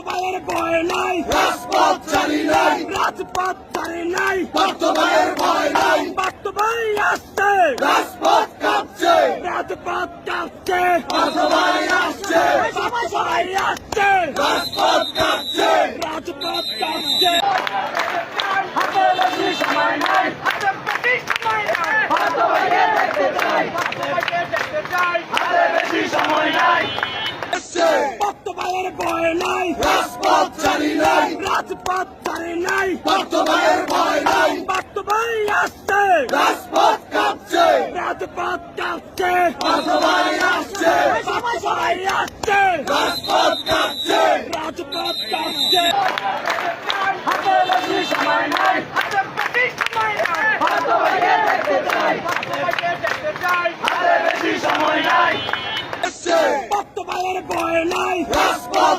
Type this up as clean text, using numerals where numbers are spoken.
ভাইয়ের ভয় নাই, রাজপথ জানি নাই, রাজপথ জানি নাই, ভক্ত ভাইয়ের ভয় নাই, ভক্ত ভাই আসছে, রাজপথ কাঁপছে, রাজপথ কাঁপছে, ভক্ত ভাই আসছে, সবাই আসছে, রাজপথ কাঁপছে, রাজপথ কাঁপছে। হাতে বেশি সময় নাই, হাতে বেশি সময় নাই, ভক্ত ভাইকে দেখতে চাই, ভক্ত ভাইকে দেখতে চাই, হাতে বেশি সময় নাই, আসছে, ভক্ত ভাইয়ের ভয় নাই, রাজপথ জানি নাই, রাজপথ জানি নাই, ভক্ত ভাইয়ের ভয় নাই, ভক্ত ভাই আসছে, রাজপথ কাঁপছে, রাজপথ কাঁপছে, ভক্ত ভাই আসছে, সবাই আসছে, রাজপথ কাঁপছে।